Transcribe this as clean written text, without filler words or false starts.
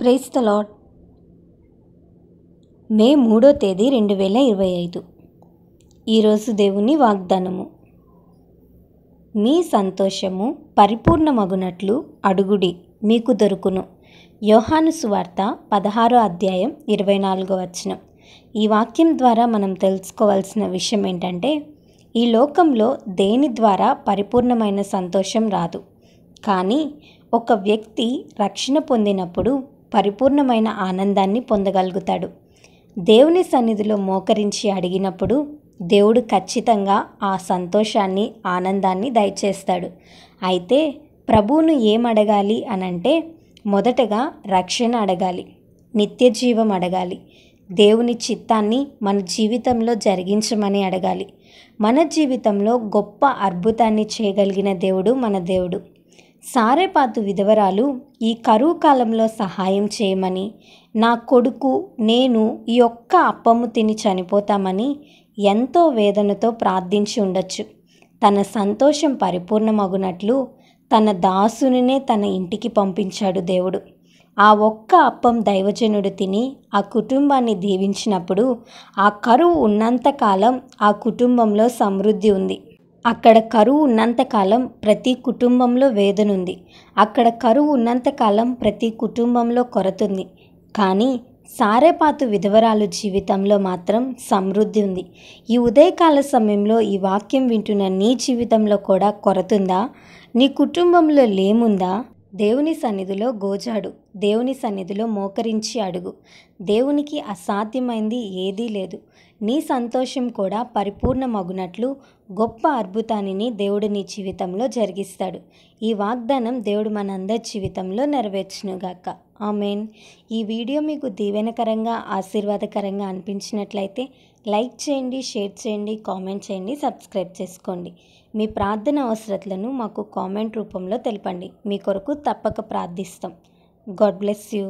Praise the lord. మే 3వ తేదీ 2025. ఈరోజు దేవుని వాగ్దానము. మీ సంతోషము పరిపూర్ణమగునట్లు అడుగుడి, మీకు దొరుకును. యోహాను సువార్త 16వ అధ్యాయం 24వ వచనం. ఈ వాక్యం ద్వారా మనం తెలుసుకోవాల్సిన విషయం ఏంటంటే, ఈ లోకంలో దేని ద్వారా పరిపూర్ణమైన సంతోషం రాదు. కానీ ఒక వ్యక్తి రక్షణ పొందినప్పుడు పరిపూర్ణమైన ఆనందాన్ని పొందగలుగుతాడు. దేవుని సన్నిధిలో మోకరించి అడిగినప్పుడు దేవుడు ఖచ్చితంగా ఆ సంతోషాన్ని, ఆనందాన్ని దయచేస్తాడు. అయితే ప్రభువును ఏమడగాలి అనంటే, మొదటగా రక్షణ అడగాలి, నిత్య జీవం అడగాలి, దేవుని చిత్తాన్ని మన జీవితంలో జరిగించమని అడగాలి. మన జీవితంలో గొప్ప అద్భుతాన్ని చేయగలిగిన దేవుడు మన దేవుడు. సారెపాతు విధవరాలు ఈ కరువు కాలంలో సహాయం చేయమని, నా కొడుకు నేను ఈ ఒక్క అప్పము తిని చనిపోతామని ఎంతో వేదనతో ప్రార్థించి ఉండొచ్చు. తన సంతోషం పరిపూర్ణమగునట్లు తన దాసునినే తన ఇంటికి పంపించాడు దేవుడు. ఆ ఒక్క అప్పం దైవజనుడు తిని ఆ కుటుంబాన్ని దీవించినప్పుడు ఆ కరువు ఉన్నంతకాలం ఆ కుటుంబంలో సమృద్ధి ఉంది. అక్కడ కరువు ఉన్నంతకాలం ప్రతి కుటుంబంలో వేదన ఉంది. అక్కడ కరువు ఉన్నంతకాలం ప్రతి కుటుంబంలో కొరత ఉంది. కానీ సారెపాతు విధవరాలు జీవితంలో మాత్రం సమృద్ధి ఉంది. ఈ ఉదయకాల సమయంలో ఈ వాక్యం వింటున్న నీ జీవితంలో కూడా కొరత ఉందా? నీ కుటుంబంలో లేముందా? దేవుని సన్నిధిలో గోజాడు, దేవుని సన్నిధిలో మోకరించి అడుగు. దేవునికి అసాధ్యమైంది ఏదీ లేదు. నీ సంతోషం కూడా పరిపూర్ణమగునట్లు గొప్ప అద్భుతాన్ని దేవుడు నీ జీవితంలో జరిగిస్తాడు. ఈ వాగ్దానం దేవుడు మనందరి జీవితంలో నెరవేర్చునుగాక. ఆమేన్. ఈ వీడియో మీకు దీవెనకరంగా, ఆశీర్వాదకరంగా అనిపించినట్లయితే లైక్ చేయండి, షేర్ చేయండి, కామెంట్ చేయండి, సబ్స్క్రైబ్ చేసుకోండి. మీ ప్రార్థన అవసరతలను మాకు కామెంట్ రూపంలో తెలపండి. మీ కొరకు తప్పక ప్రార్థిస్తాం. God bless you.